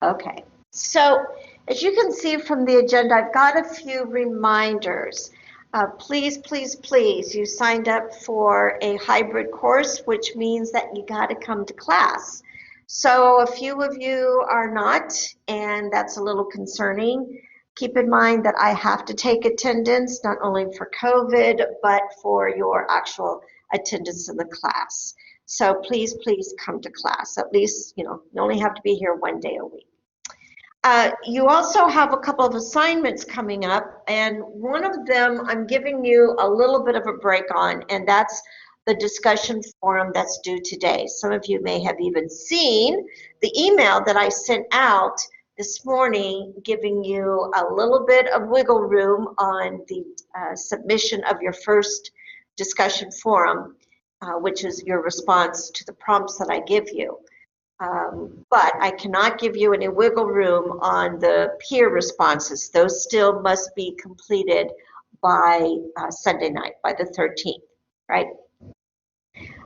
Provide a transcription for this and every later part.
Okay, so as you can see from the agenda, I've got a few reminders. Please, please, please, you signed up for a hybrid course, which means that you got to come to class. So a few of you are not, and that's a little concerning. Keep in mind that I have to take attendance, not only for COVID, but for your actual attendance in the class. So please, please come to class. At least, you only have to be here one day a week. You also have a couple of assignments coming up, and one of them I'm giving you a little bit of a break on, and that's the discussion forum that's due today. Some of you may have even seen the email that I sent out this morning giving you a little bit of wiggle room on the submission of your first discussion forum, which is your response to the prompts that I give you. But I cannot give you any wiggle room on the peer responses. Those still must be completed by Sunday night, by the 13th, right?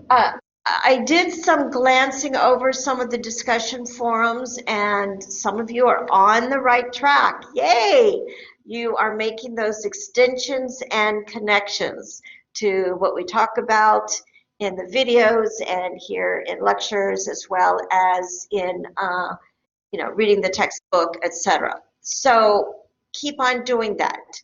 I did some glancing over some of the discussion forums, and some of you are on the right track. Yay! You are making those extensions and connections to what we talk about in the videos and here in lectures, as well as in reading the textbook, etc. So keep on doing that.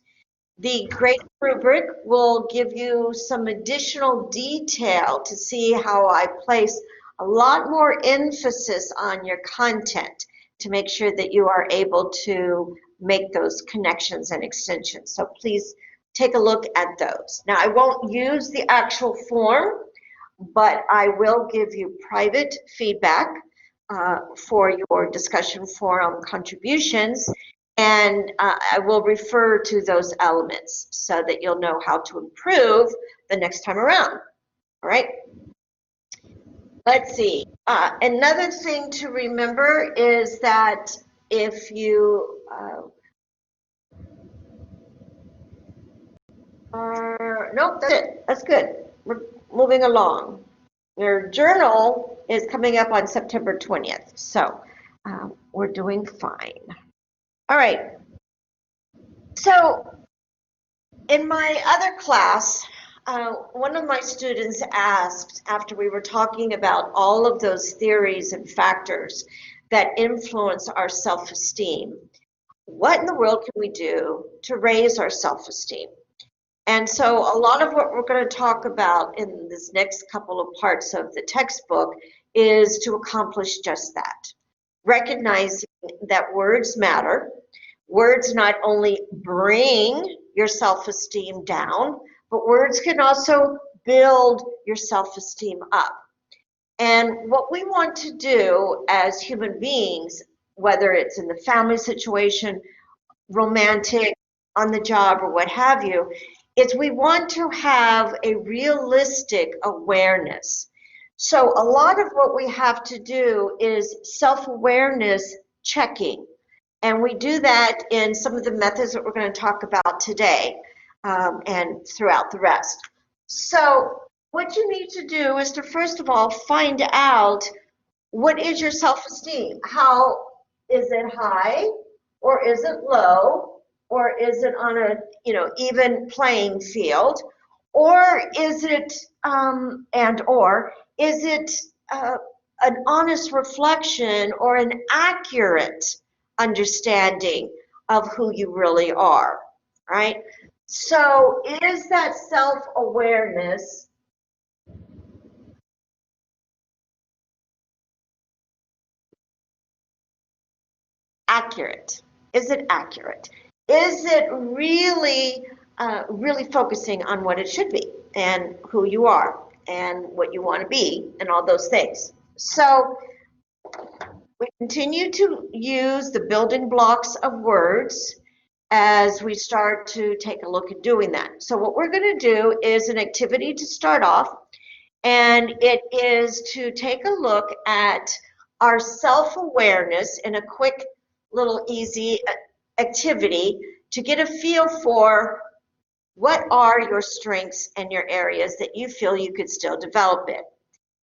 The grade rubric will give you some additional detail to see how I place a lot more emphasis on your content to make sure that you are able to make those connections and extensions. So please take a look at those. Now, I won't use the actual form, but I will give you private feedback for your discussion forum contributions, and I will refer to those elements so that you'll know how to improve the next time around. All right. Let's see. Another thing to remember is that if you nope, that's it. That's good. We're moving along. Your journal is coming up on September 20th, so we're doing fine. All right. So in my other class, one of my students asked, after we were talking about all of those theories and factors that influence our self-esteem, what in the world can we do to raise our self-esteem? And so a lot of what we're going to talk about in this next couple of parts of the textbook is to accomplish just that. Recognizing that words matter. Words not only bring your self-esteem down, but words can also build your self-esteem up. And what we want to do as human beings, whether it's in the family situation, romantic, on the job, or what have you, is we want to have a realistic awareness. So a lot of what we have to do is self-awareness checking. And we do that in some of the methods that we're going to talk about today and throughout the rest. So what you need to do is to, first of all, find out what is your self-esteem. How is it high, or is it low, or is it on a even playing field, or is it is it an honest reflection or an accurate understanding of who you really are, right? So is that self-awareness accurate? Is it accurate? Is it really, really focusing on what it should be and who you are and what you want to be and all those things? So we continue to use the building blocks of words as we start to take a look at doing that. So what we're going to do is an activity to start off, and it is to take a look at our self-awareness in a quick little easy activity to get a feel for what are your strengths and your areas that you feel you could still develop in.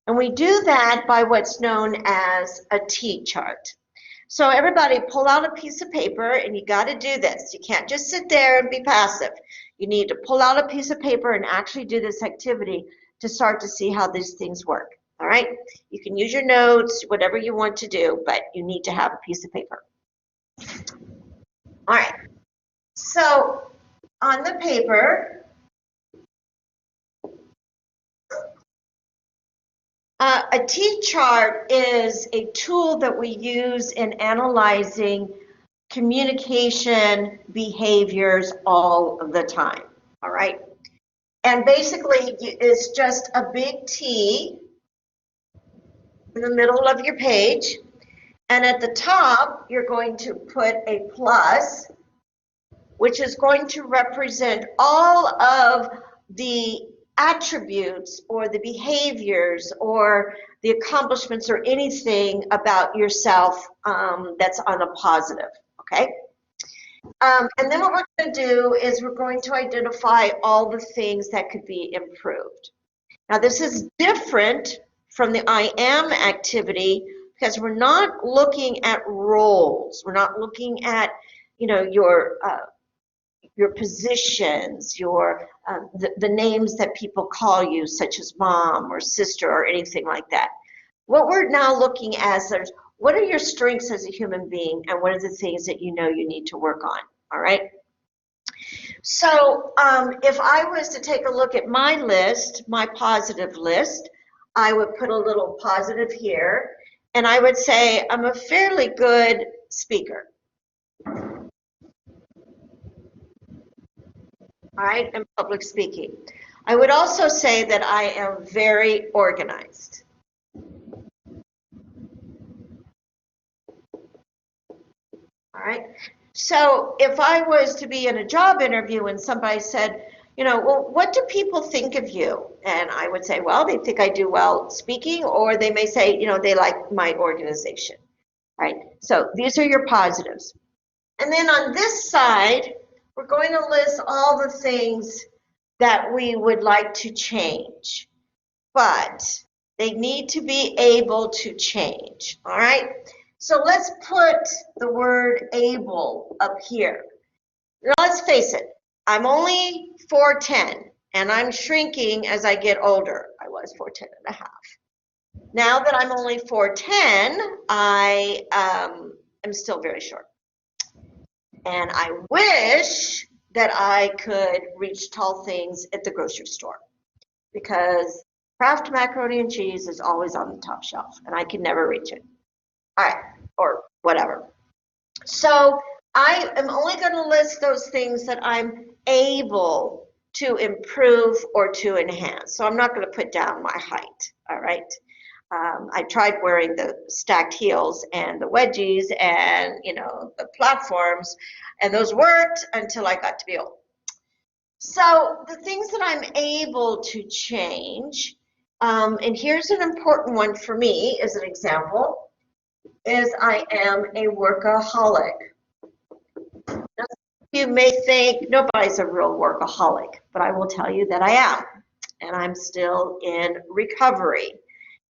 And we do that by what's known as a T-chart. So everybody pull out a piece of paper, and you got to do this. You can't just sit there and be passive. You need to pull out a piece of paper and actually do this activity to start to see how these things work. All right? You can use your notes, whatever you want to do, but you need to have a piece of paper. All right. So on the paper, a Tchart is a tool that we use in analyzing communication behaviors all the time, all right? And basically, it's just a big T in the middle of your page, and at the top, you're going to put a plus, which is going to represent all of the attributes or the behaviors or the accomplishments or anything about yourself that's on a positive, okay? And then what we're going to do is we're going to identify all the things that could be improved. Now, this is different from the I am activity because we're not looking at roles. We're not looking at, you know, your positions, the names that people call you, such as mom or sister or anything like that. What we're now looking at is what are your strengths as a human being, and what are the things that you know you need to work on, all right? So if I was to take a look at my list, my positive list, I would put a little positive here, and I would say I'm a fairly good speaker. All right, in public speaking. I would also say that I am very organized. All right, so if I was to be in a job interview and somebody said, you know, well, what do people think of you? And I would say, well, they think I do well speaking, or they may say, you know, they like my organization. All right, so these are your positives. And then on this side, we're going to list all the things that we would like to change, but they need to be able to change, all right? So let's put the word able up here. Now let's face it, I'm only 4'10", and I'm shrinking as I get older. I was 4'10 and a half. Now that I'm only 4'10", I am still very short. And I wish that I could reach tall things at the grocery store, because Kraft macaroni and cheese is always on the top shelf, and I can never reach it. All right, or whatever. So I am only going to list those things that I'm able to improve or to enhance. So I'm not going to put down my height, all right? I tried wearing the stacked heels and the wedgies and, you know, the platforms, and those worked until I got to be old. So the things that I'm able to change, and here's an important one for me as an example, is I am a workaholic. Now, you may think nobody's a real workaholic, but I will tell you that I am, and I'm still in recovery.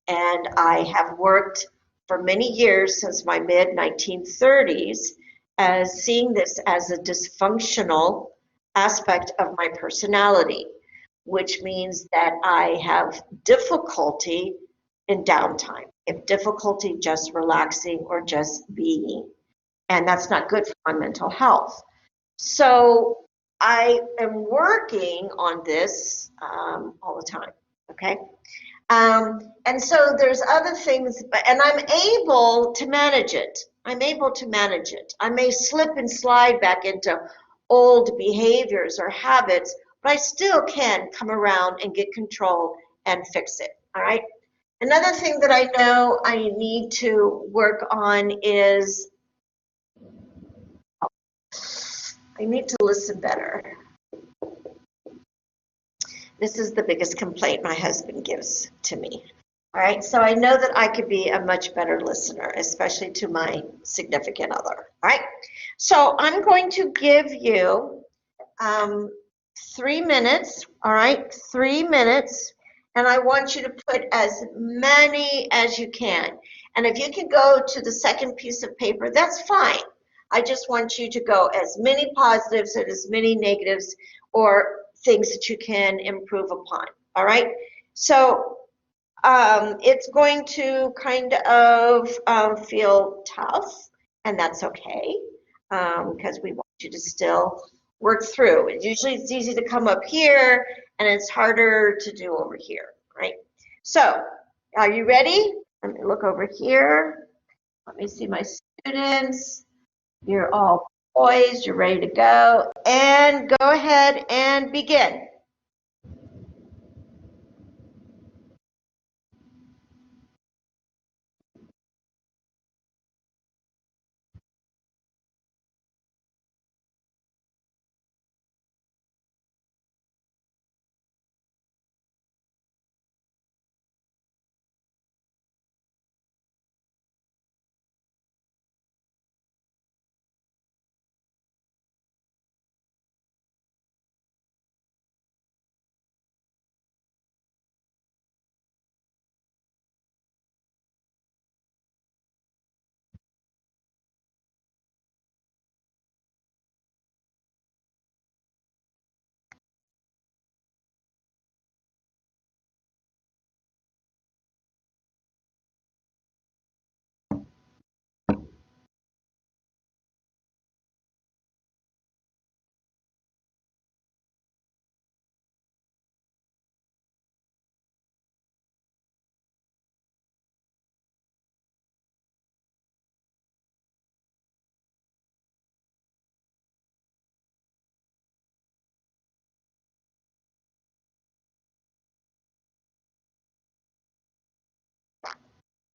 And I have worked for many years since my mid-1930s as seeing this as a dysfunctional aspect of my personality, which means that I have difficulty in downtime. I have difficulty just relaxing or just being, and that's not good for my mental health. So I am working on this all the time, okay? And so there's other things, and I'm able to manage it. I'm able to manage it. I may slip and slide back into old behaviors or habits, but I still can come around and get control and fix it, all right? Another thing that I know I need to work on is I need to listen better. This is the biggest complaint my husband gives to me. All right, so I know that I could be a much better listener, especially to my significant other. All right, so I'm going to give you 3 minutes, all right, 3 minutes, and I want you to put as many as you can. And if you can go to the second piece of paper, that's fine. I just want you to go as many positives and as many negatives or things that you can improve upon. All right. So it's going to kind of feel tough, and that's okay, because we want you to still work through. Usually it's easy to come up here, and it's harder to do over here, right? So, are you ready? Let me look over here. Let me see my students. You're all poised, you're ready to go, and go ahead and begin.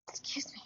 Excuse me.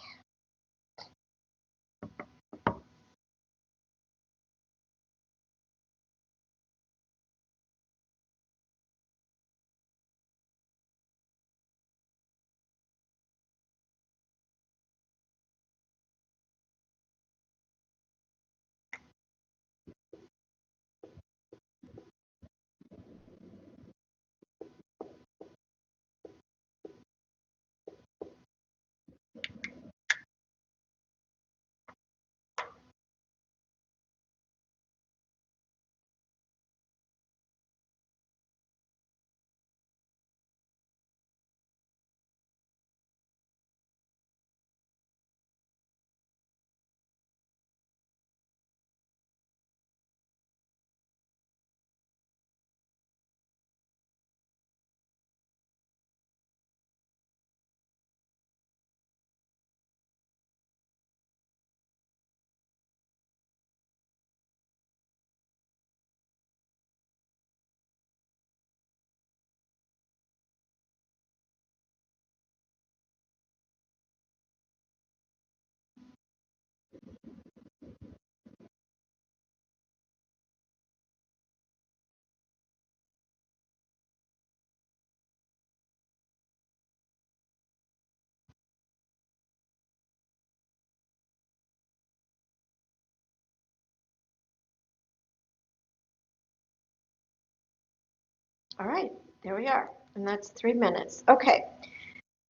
All right, there we are. And that's 3 minutes. Okay,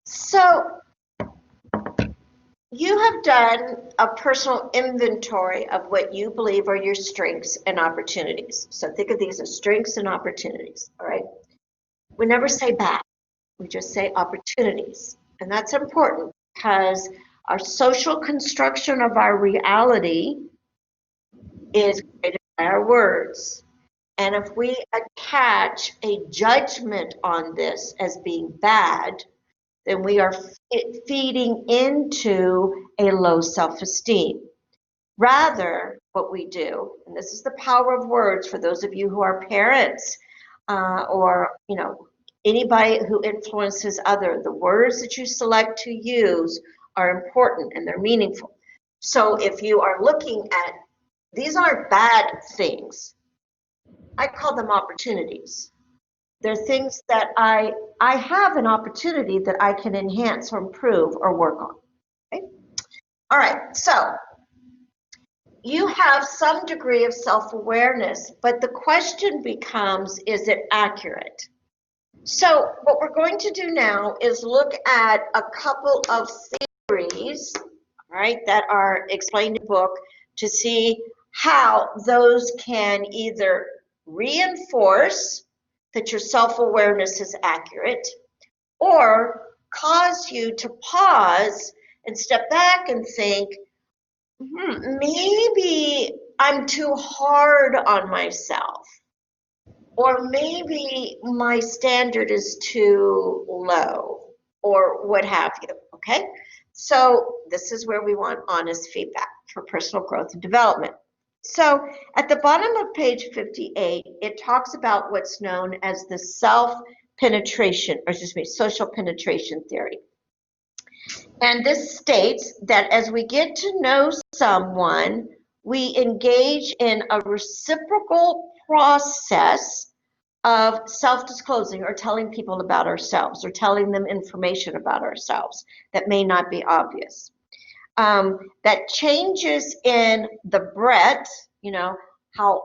so you have done a personal inventory of what you believe are your strengths and opportunities. So think of these as strengths and opportunities, all right? We never say bad, we just say opportunities. And that's important because our social construction of our reality is created by our words. And if we attach a judgment on this as being bad, then we are feeding into a low self-esteem. Rather, what we do, and this is the power of words for those of you who are parents or anybody who influences other, the words that you select to use are important and they're meaningful. So if you are looking at, these aren't bad things, I call them opportunities. They're things that I have an opportunity that I can enhance or improve or work on. Okay? All right, so you have some degree of self-awareness, but the question becomes, is it accurate? So what we're going to do now is look at a couple of theories theories, right, that are explained in the book to see how those can either reinforce that your self-awareness is accurate or cause you to pause and step back and think, maybe I'm too hard on myself, or maybe my standard is too low, or what have you, okay? So this is where we want honest feedback for personal growth and development. So at the bottom of page 58, it talks about what's known as the social penetration theory. And this states that as we get to know someone, we engage in a reciprocal process of self-disclosing or telling people about ourselves or telling them information about ourselves that may not be obvious. That changes in the breadth, how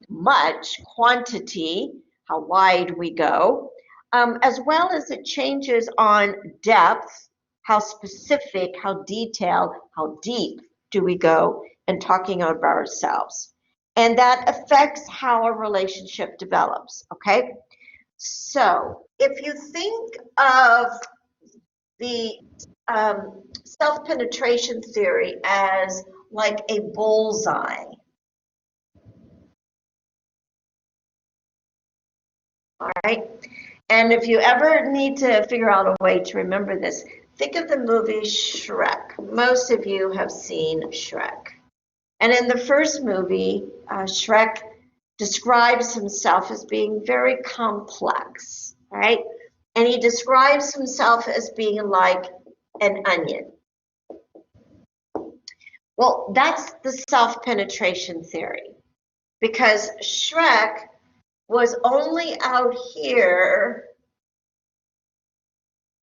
much, quantity, how wide we go, as well as it changes on depth, how specific, how detailed, how deep do we go in talking about ourselves. And that affects how a relationship develops, okay? So if you think of the self-penetration theory as like a bullseye, all right? And if you ever need to figure out a way to remember this, think of the movie Shrek. Most of you have seen Shrek. And in the first movie, Shrek describes himself as being very complex, right? And he describes himself as being like an onion. Well, that's the self-penetration theory, because Shrek was only out here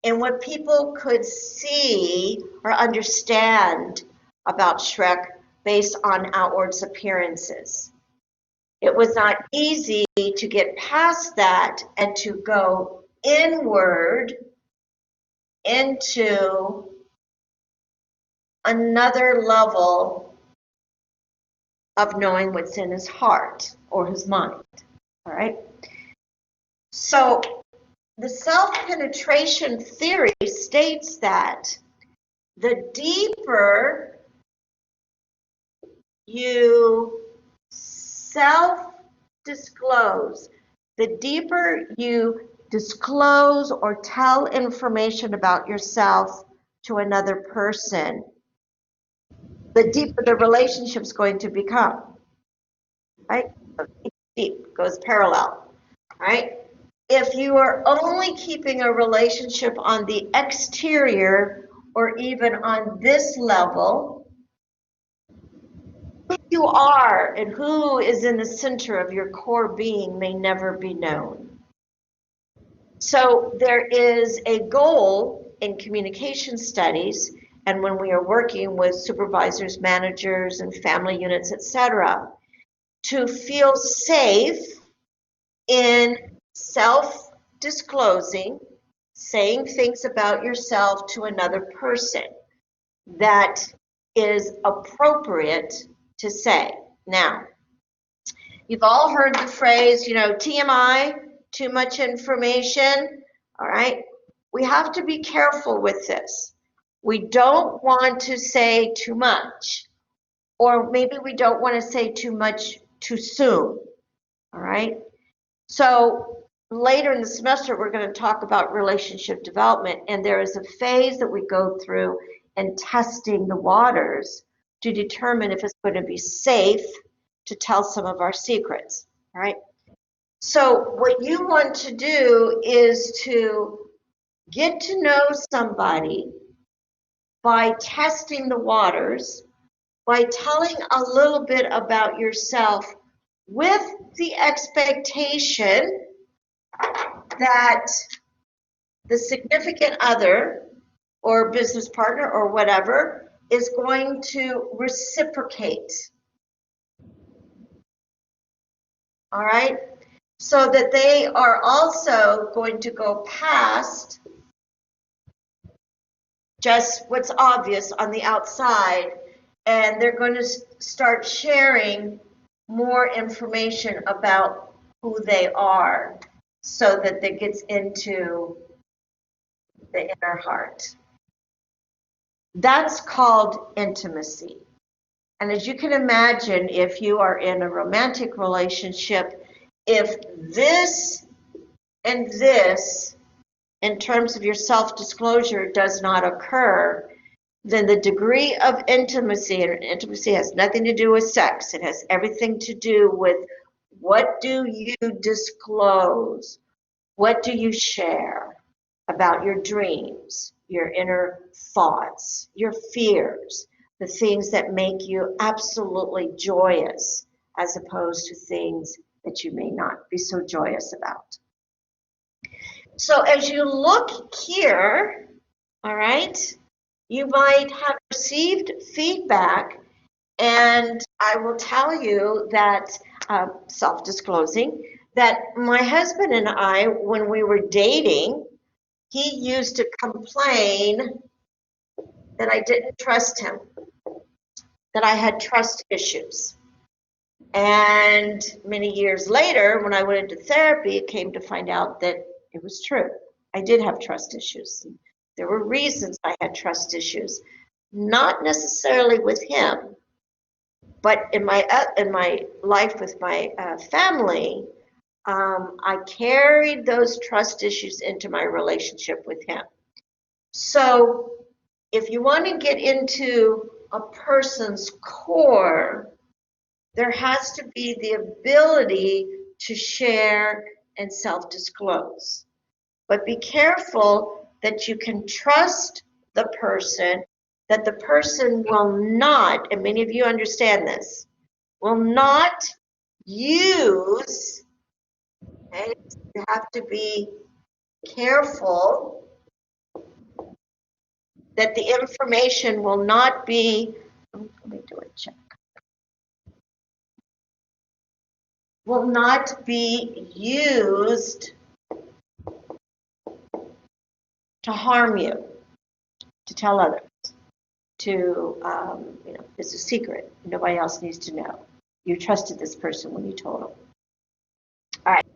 in what people could see or understand about Shrek based on outward appearances. It was not easy to get past that and to go inward into another level of knowing what's in his heart or his mind, all right? So the self-penetration theory states that the deeper you self-disclose, the deeper you disclose or tell information about yourself to another person, the deeper the relationship's going to become, right? Deep goes parallel, right? If you are only keeping a relationship on the exterior or even on this level, who you are and who is in the center of your core being may never be known. So there is a goal in communication studies, and when we are working with supervisors, managers, and family units, etc., to feel safe in self-disclosing, saying things about yourself to another person that is appropriate to say. Now, you've all heard the phrase, TMI, too much information, all right? We have to be careful with this. We don't want to say too much, or maybe we don't want to say too much too soon, all right? So later in the semester, we're going to talk about relationship development, and there is a phase that we go through in testing the waters to determine if it's going to be safe to tell some of our secrets, right? So what you want to do is to get to know somebody by testing the waters, by telling a little bit about yourself with the expectation that the significant other or business partner or whatever is going to reciprocate. All right? So that they are also going to go past just what's obvious on the outside, and they're going to start sharing more information about who they are so that that gets into the inner heart. That's called intimacy. And as you can imagine, if you are in a romantic relationship, if this and this, in terms of your self-disclosure, does not occur, then the degree of intimacy, and intimacy has nothing to do with sex, it has everything to do with what do you disclose, what do you share about your dreams, your inner thoughts, your fears, the things that make you absolutely joyous as opposed to things that you may not be so joyous about. So as you look here, all right, you might have received feedback, and I will tell you that, self-disclosing, that my husband and I, when we were dating, he used to complain that I didn't trust him, that I had trust issues. And many years later, when I went into therapy, it came to find out that it was true. I did have trust issues. There were reasons I had trust issues, not necessarily with him, but in my life with my family, I carried those trust issues into my relationship with him. So if you want to get into a person's core, there has to be the ability to share and self-disclose. But be careful that you can trust the person, that the person will not, and many of you understand this, will not use, okay, you have to be careful that the information will not be, let me do a check, will not be used to harm you, to tell others, to, it's a secret. Nobody else needs to know. You trusted this person when you told them. All right.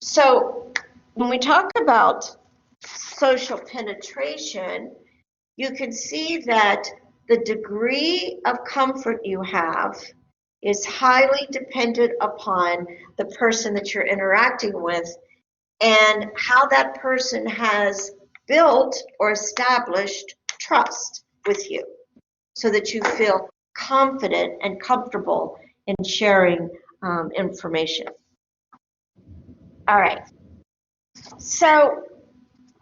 So when we talk about social penetration, you can see that the degree of comfort you have is highly dependent upon the person that you're interacting with and how that person has built or established trust with you so that you feel confident and comfortable in sharing information. All right. So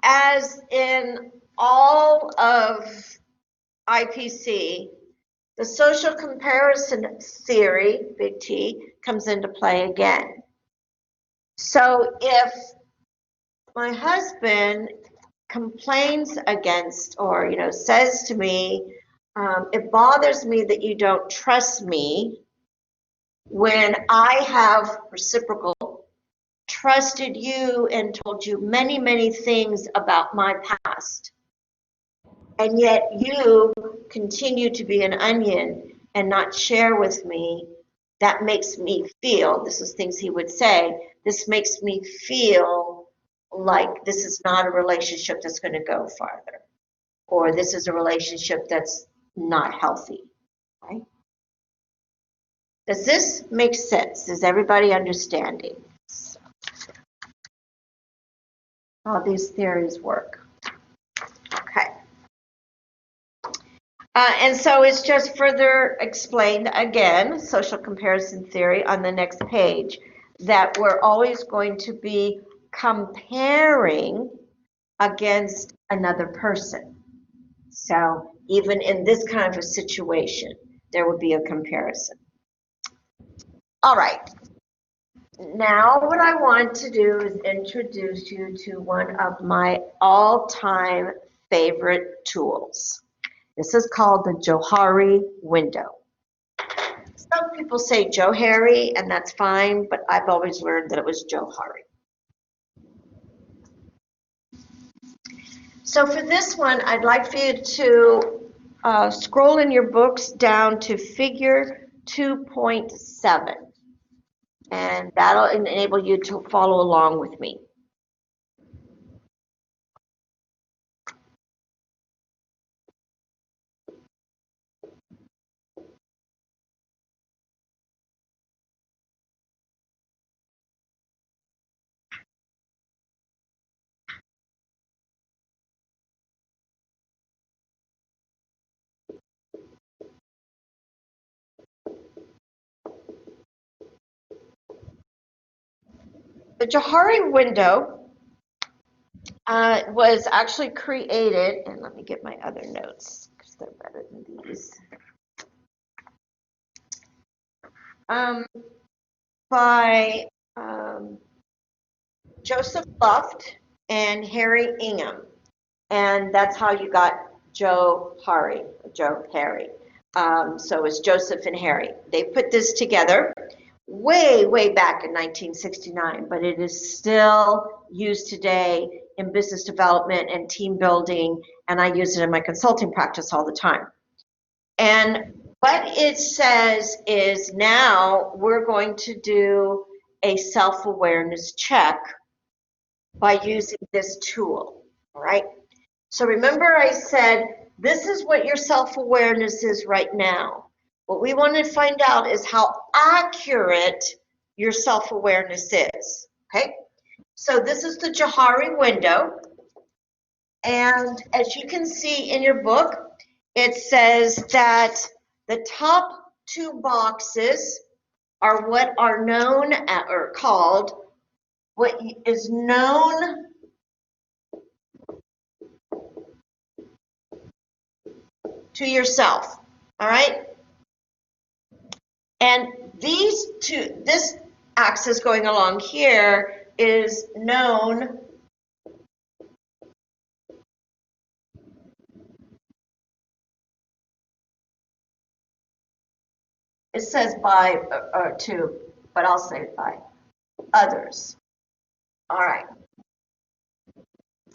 as in all of IPC, the social comparison theory, big T, comes into play again. So if my husband complains against or says to me, it bothers me that you don't trust me, when I have reciprocal trusted you and told you many, many things about my past, and yet you continue to be an onion and not share with me, that makes me feel, this is things he would say, this makes me feel like this is not a relationship that's going to go farther, or this is a relationship that's not healthy, right? Does this make sense? Is everybody understanding how these theories work? Okay. And so it's just further explained again, social comparison theory on the next page, that we're always going to be comparing against another person. So even in this kind of a situation, there would be a comparison. All right. Now what I want to do is introduce you to one of my all-time favorite tools. This is called the Jhari Window. Some people say Jhari, and that's fine, but I've always learned that it was Jhari. So for this one, I'd like for you to scroll in your books down to figure 2.7, and that'll enable you to follow along with me. The Jhari window was actually created, and let me get my other notes because they're better than these, by Joseph Luft and Harry Ingham, and that's how you got Joe Harry. So it's Joseph and Harry. They put this together way back in 1969, but it is still used today in business development and team building, and I use it in my consulting practice all the time. And what it says is now we're going to do a self-awareness check by using this tool, all right? So remember I said, this is what your self-awareness is right now. What we want to find out is how accurate your self-awareness is, okay? So this is the Jhari window, and as you can see in your book, it says that the top two boxes are what are known or called what is known to yourself, all right? And these two, this axis going along here is known it says by or to, but I'll say by others. All right.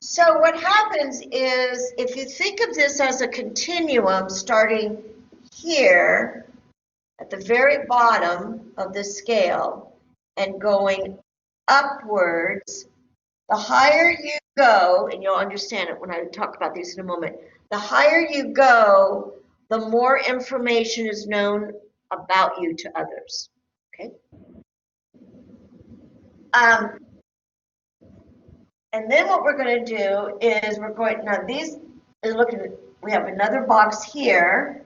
So what happens is if you think of this as a continuum starting here at the very bottom of the scale and going upwards, the higher you go, and you'll understand it when I talk about these in a moment, the higher you go, the more information is known about you to others, okay? And then what we're going to do is we're going, now these, look at it, we have another box here,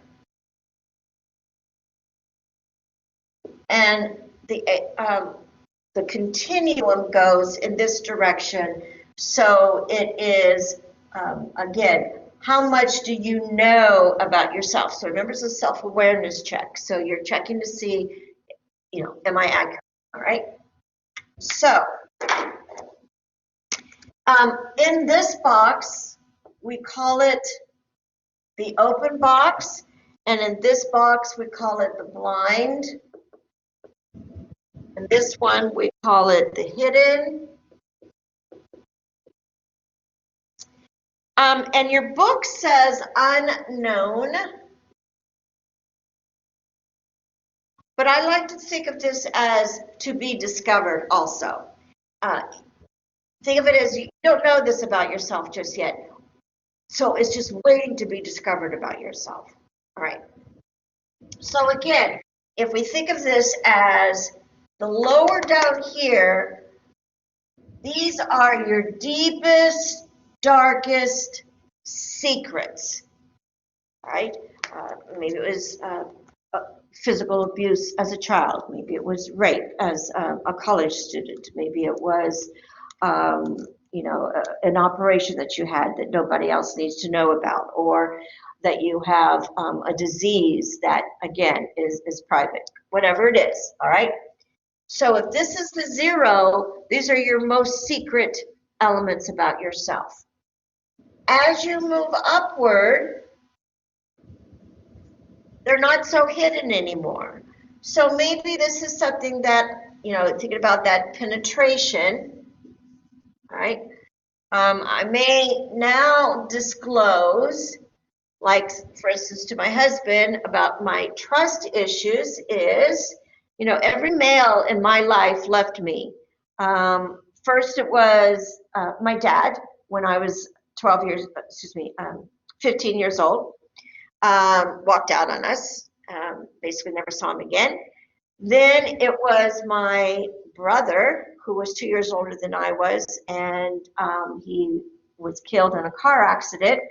and the continuum goes in this direction. So it is, again, how much do you know about yourself? So remember, it's a self-awareness check. So you're checking to see, you know, am I accurate? All right. So in this box, we call it the open box. And in this box, we call it the blind. And this one, we call it the hidden. And your book says unknown. But I like to think of this as to be discovered also. Think of it as you don't know this about yourself just yet. So it's just waiting to be discovered about yourself. All right. So again, if we think of this as the lower down here, these are your deepest, darkest secrets, right? Maybe it was physical abuse as a child. Maybe it was rape as a college student. Maybe it was, you know, an operation that you had that nobody else needs to know about, or that you have a disease that, again, is private, whatever it is, all right? So if this is the 0, these are your most secret elements about yourself. As you move upward, they're not so hidden anymore. So maybe this is something that, you know, thinking about that penetration, all right? I may now disclose, like, for instance, to my husband about my trust issues is, every male in my life left me. First, it was my dad when I was 15 years old, walked out on us, basically never saw him again. Then it was my brother, who was 2 years older than I was, and he was killed in a car accident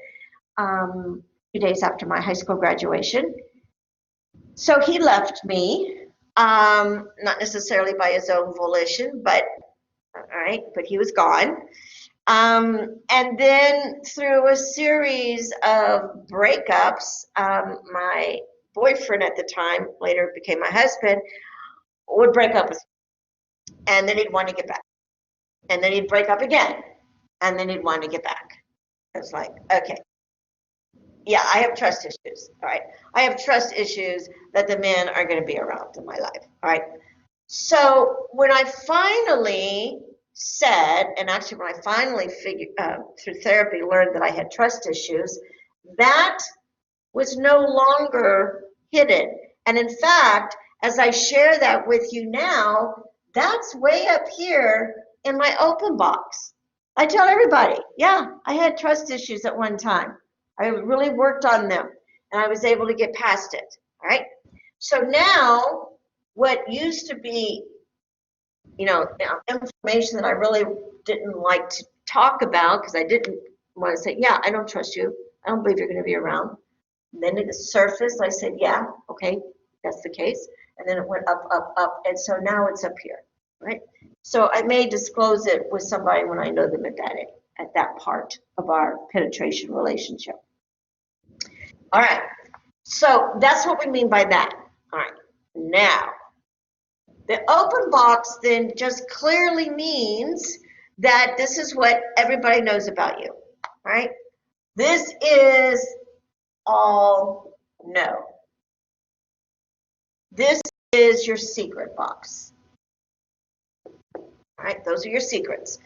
2 days after my high school graduation. So he left me, not necessarily by his own volition, but all right, but he was gone. And then through a series of breakups, my boyfriend at the time, later became my husband, would break up with me, and then he'd want to get back. And then he'd break up again, and then he'd want to get back. It's like, okay, yeah, I have trust issues, all right? I have trust issues that the men are going to be around in my life, all right? So when I finally said, and actually when I finally through therapy, learned that I had trust issues, that was no longer hidden. And in fact, as I share that with you now, that's way up here in my open box. I tell everybody, yeah, I had trust issues at one time. I really worked on them, and I was able to get past it, all right? So now, what used to be, information that I really didn't like to talk about, because I didn't want to say, yeah, I don't trust you. I don't believe you're going to be around. And then it surfaced. I said, yeah, okay, that's the case. And then it went up, up, up. And so now it's up here, right? So I may disclose it with somebody when I know them at that part of our penetration relationship. All right, so that's what we mean by that. All right, now, the open box then just clearly means that this is what everybody knows about you, right? This is all no. This is your secret box. All right, those are your secrets.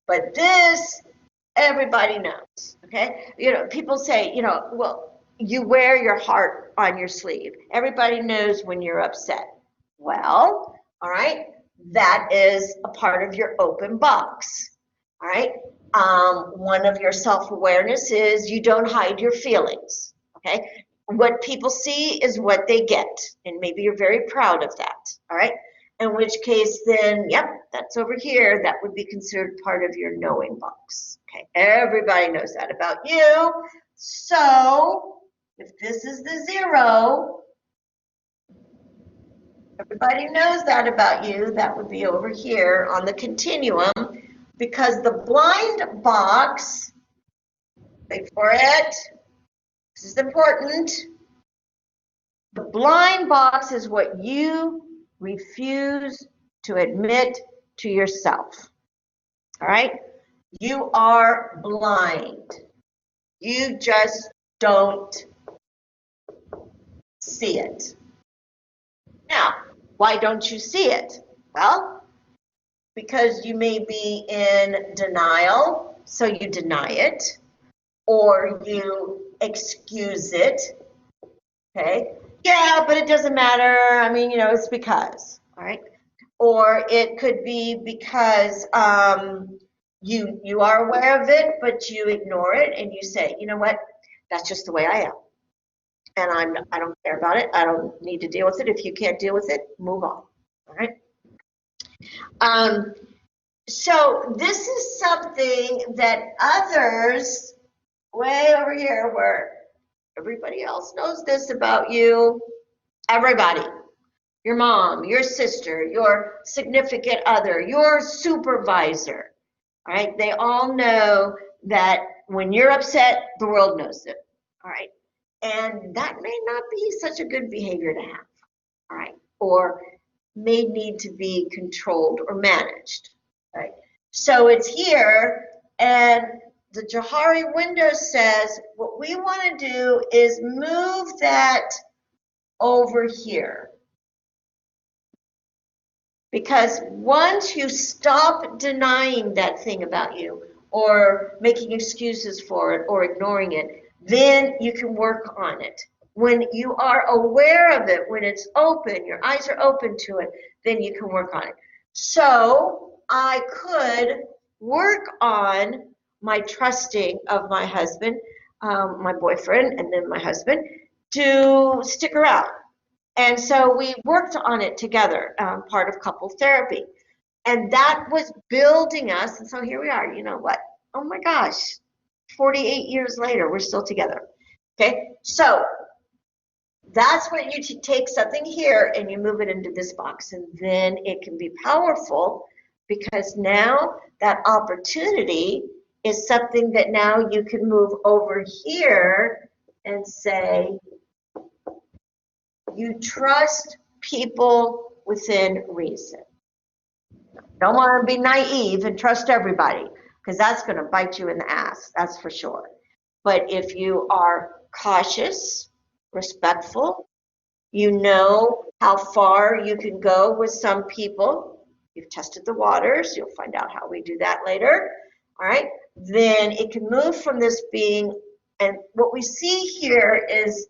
But this, everybody knows, okay? People say, well, you wear your heart on your sleeve. Everybody knows when you're upset. Well, all right, that is a part of your open box, all right? One of your self-awareness is you don't hide your feelings, okay? What people see is what they get, and maybe you're very proud of that, all right? In which case, then, yep, that's over here. That would be considered part of your knowing box. Okay, everybody knows that about you. So, if this is the 0, everybody knows that about you. That would be over here on the continuum, because the blind box, wait for it, this is important. The blind box is what you refuse to admit to yourself. All right? You are blind. You just don't see it. Now, why don't you see it? Well, because you may be in denial, so you deny it, or you excuse it. Okay? Yeah, but it doesn't matter. I mean, it's because, all right? Or it could be because you are aware of it, but you ignore it and you say, you know what, that's just the way I am. And I don't care about it. I don't need to deal with it. If you can't deal with it, move on. All right? So this is something that others, way over here where everybody else knows this about you, everybody, your mom, your sister, your significant other, your supervisor, all right? They all know that when you're upset, the world knows it, all right? And that may not be such a good behavior to have, all right? Or may need to be controlled or managed, right? So it's here, and the Jhari Window says what we want to do is move that over here. Because once you stop denying that thing about you, or making excuses for it or ignoring it, then you can work on it. When you are aware of it, when it's open, your eyes are open to it, then you can work on it. So I could work on my trusting of my husband, my boyfriend, and then my husband to stick around. And so we worked on it together, part of couple therapy. And that was building us. And so here we are, you know what? Oh my gosh, 48 years later, we're still together. Okay, so that's when you take something here and you move it into this box. And then it can be powerful because now that opportunity is something that now you can move over here and say, you trust people within reason. Don't want to be naive and trust everybody, because that's going to bite you in the ass, that's for sure. But if you are cautious, respectful, you know how far you can go with some people, you've tested the waters, you'll find out how we do that later, all right? Then it can move from this being, and what we see here is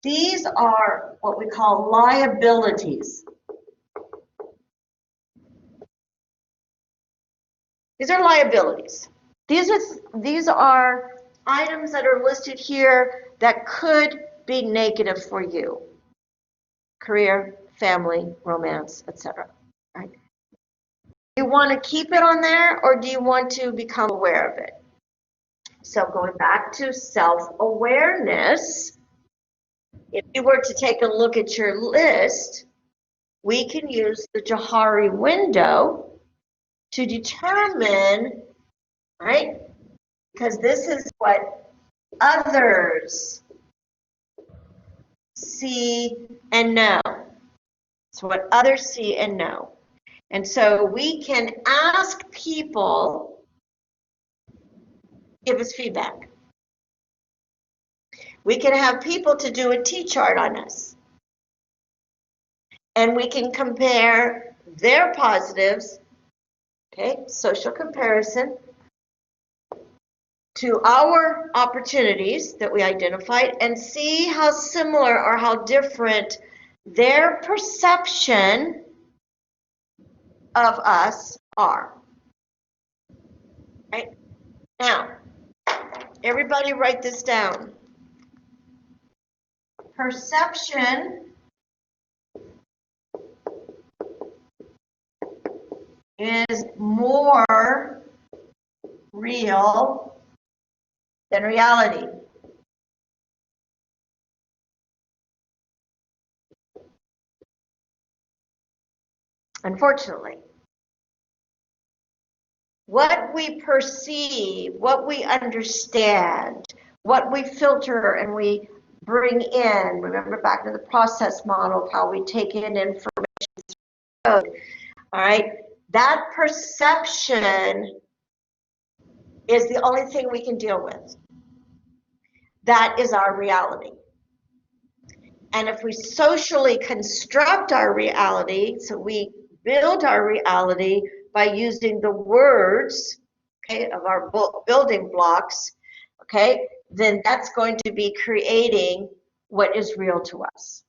these are what we call liabilities. These are liabilities. These are items that are listed here that could be negative for you. Career, family, romance, etc. Right? Do you want to keep it on there, or do you want to become aware of it? So going back to self-awareness, if you were to take a look at your list, we can use the Jhari window to determine, right? Because this is what others see and know. It's what others see and know. And so we can ask people, give us feedback. We can have people to do a Tchart on us. And we can compare their positives, okay, social comparison, to our opportunities that we identified and see how similar or how different their perception of us are. Right? Now, everybody write this down. Perception is more real than reality. Unfortunately, what we perceive, what we understand, what we filter and we bring in, remember back to the process model of how we take in information through code, all right, that perception is the only thing we can deal with. That is our reality. And if we socially construct our reality, so we build our reality by using the words, okay, of our building blocks, okay, then that's going to be creating what is real to us.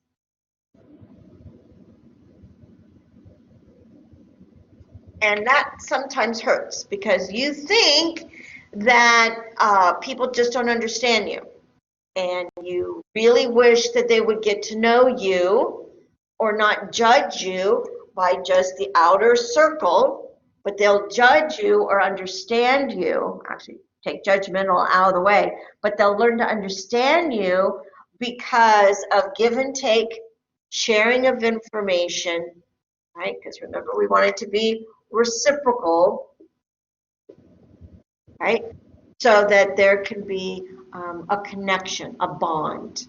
And that sometimes hurts because you think that people just don't understand you. And you really wish that they would get to know you or not judge you by just the outer circle, but they'll judge you or understand you. Actually, take judgmental out of the way, but they'll learn to understand you because of give and take, sharing of information, right? Because remember, we want it to be reciprocal, right? So that there can be a connection, a bond,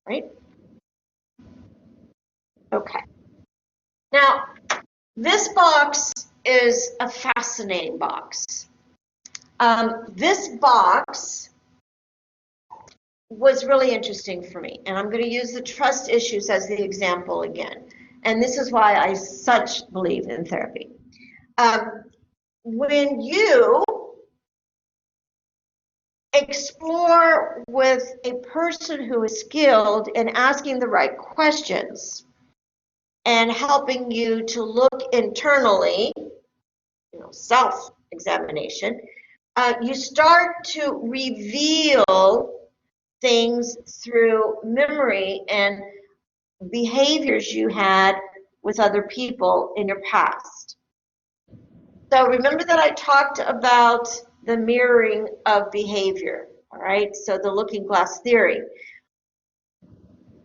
right? Okay. Now, this box is a fascinating box. This box was really interesting for me, and I'm going to use the trust issues as the example again. And this is why I such believe in therapy. When you explore with a person who is skilled in asking the right questions and helping you to look internally, self-examination, you start to reveal things through memory and behaviors you had with other people in your past. So remember that I talked about the mirroring of behavior, all right? So the looking glass theory.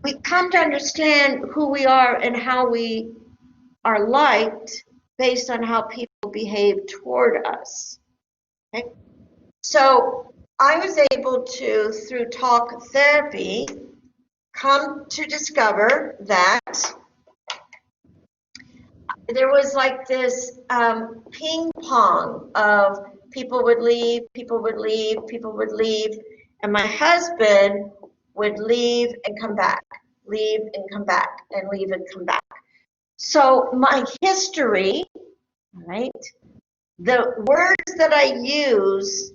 We come to understand who we are and how we are liked based on how people behave toward us, okay? So I was able to, through talk therapy, come to discover that there was like this ping pong of people would leave, people would leave, people would leave, and my husband would leave and come back, leave and come back, and leave and come back. So my history, right, the words that I use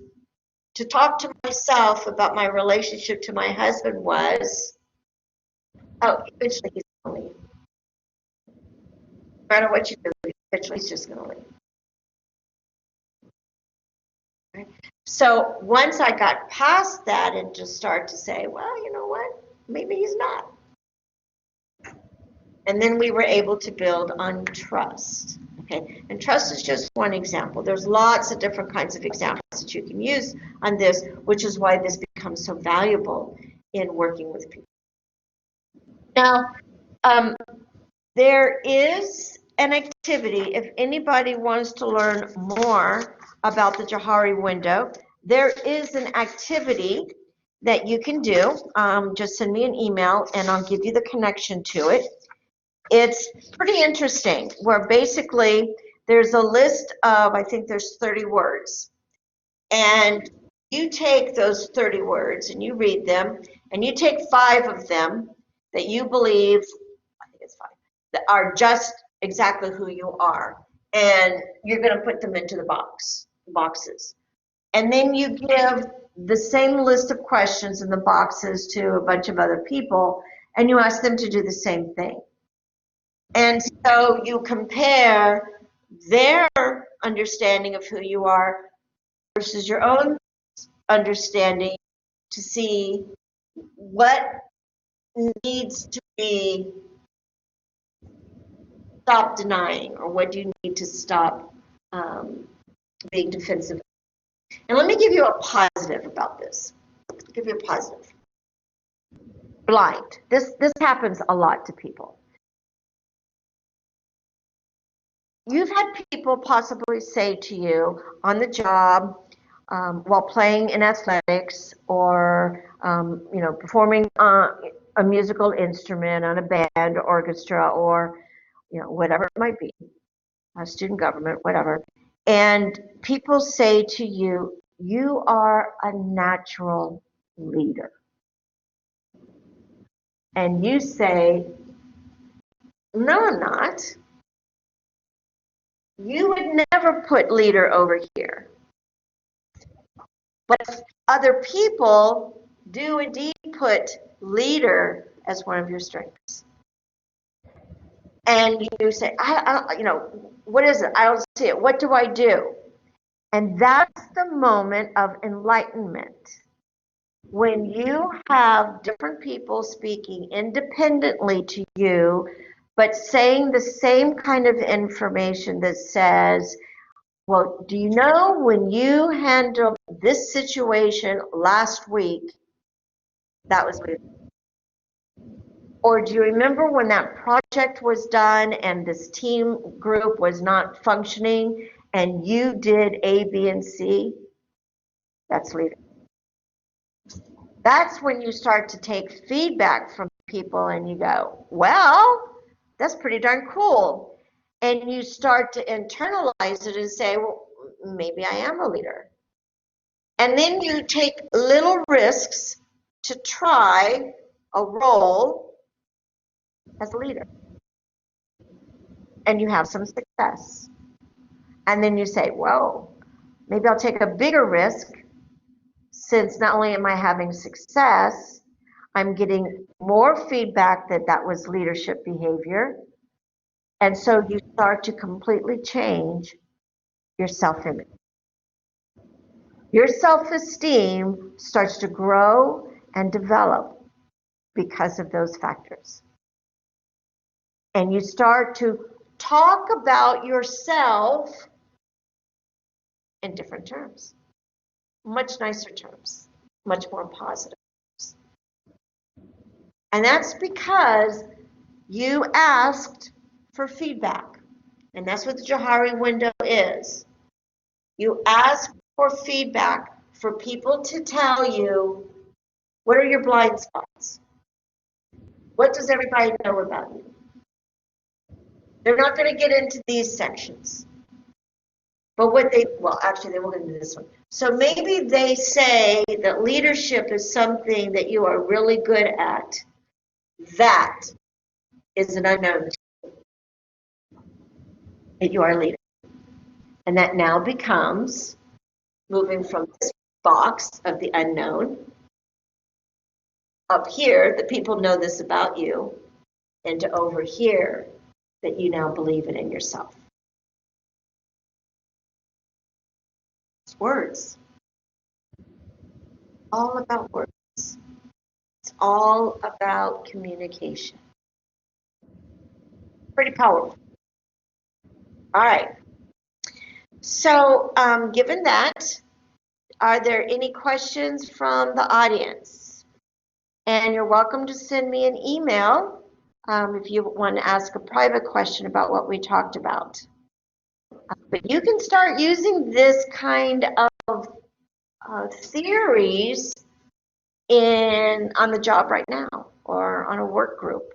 to talk to myself about my relationship to my husband was, oh, eventually he's going to leave. No matter what you do, eventually he's just going to leave. Right? So once I got past that and just start to say, well, you know what, maybe he's not. And then we were able to build on trust. Okay, and trust is just one example. There's lots of different kinds of examples that you can use on this, which is why this becomes so valuable in working with people. Now, there is an activity, if anybody wants to learn more about the Jhari window, there is an activity that you can do. Just send me an email and I'll give you the connection to it. It's pretty interesting, where basically there's a list of, I think there's 30 words. And you take those 30 words and you read them, and you take 5 of them that you believe, I think it's 5, that are just exactly who you are. And you're going to put them into the boxes. And then you give the same list of questions in the boxes to a bunch of other people, and you ask them to do the same thing. And so you compare their understanding of who you are versus your own understanding to see what needs to be stopped denying, or what do you need to stop being defensive. And let me give you a positive about this. I'll give you a positive. Blight. This happens a lot to people. You've had people possibly say to you on the job, while playing in athletics, or performing a musical instrument on a band, orchestra, or whatever it might be, student government, whatever. And people say to you, you are a natural leader. And you say, no, I'm not. You would never put leader over here. But other people do indeed put leader as one of your strengths. And you say, what is it? I don't see it. What do I do? And that's the moment of enlightenment. When you have different people speaking independently to you, but saying the same kind of information that says, well, do you know when you handled this situation last week, that was leadership? Or do you remember when that project was done and this team group was not functioning and you did A, B, and C? That's leadership. That's when you start to take feedback from people and you go, well, that's pretty darn cool. And you start to internalize it and say, well, maybe I am a leader. And then you take little risks to try a role as a leader. And you have some success. And then you say, whoa, maybe I'll take a bigger risk since not only am I having success, I'm getting more feedback that that was leadership behavior. And so you start to completely change your self-image. Your self-esteem starts to grow and develop because of those factors. And you start to talk about yourself in different terms, much nicer terms, much more positive terms. And that's because you asked for feedback. And that's what the Jhari window is. You ask for feedback for people to tell you, what are your blind spots? What does everybody know about you? They're not going to get into these sections. But what they, well, actually, they will get into this one. So maybe they say that leadership is something that you are really good at. That is an unknown that you are a leader. And that now becomes moving from this box of the unknown up here, that people know this about you, and to over here, that you now believe it in yourself. It's words. All about words. It's all about communication. Pretty powerful. All right. So, given that, are there any questions from the audience? And you're welcome to send me an email if you want to ask a private question about what we talked about. But you can start using this kind of theories on the job right now, or on a work group,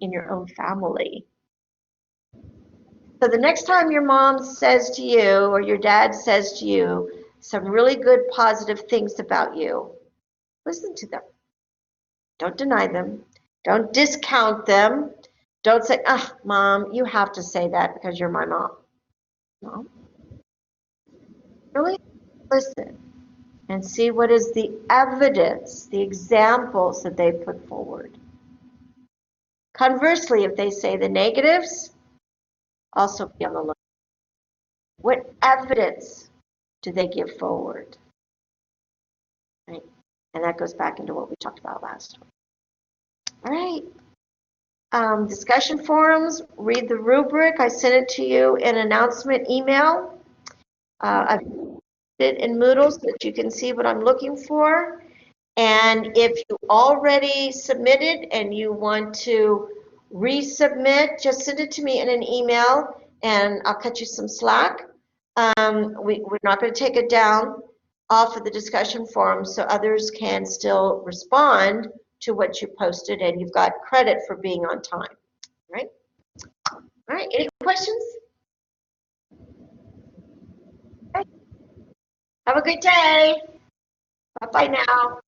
in your own family. So the next time your mom says to you, or your dad says to you, some really good positive things about you, listen to them. Don't deny them. Don't discount them. Don't say, ah, Mom, you have to say that because you're my mom. No. Really listen and see what is the evidence, the examples that they put forward. Conversely, if they say the negatives, also be on the lookout. What evidence do they give forward? Right? And that goes back into what we talked about last week. All right. Discussion forums, read the rubric. I sent it to you in an announcement email. I've put it in Moodle so that you can see what I'm looking for. And if you already submitted and you want to resubmit, just send it to me in an email and I'll cut you some slack. We're not going to take it down off of the discussion forum so others can still respond to what you posted, and you've got credit for being on time, right? All right, any questions? Okay. Have a good day. Bye-bye now.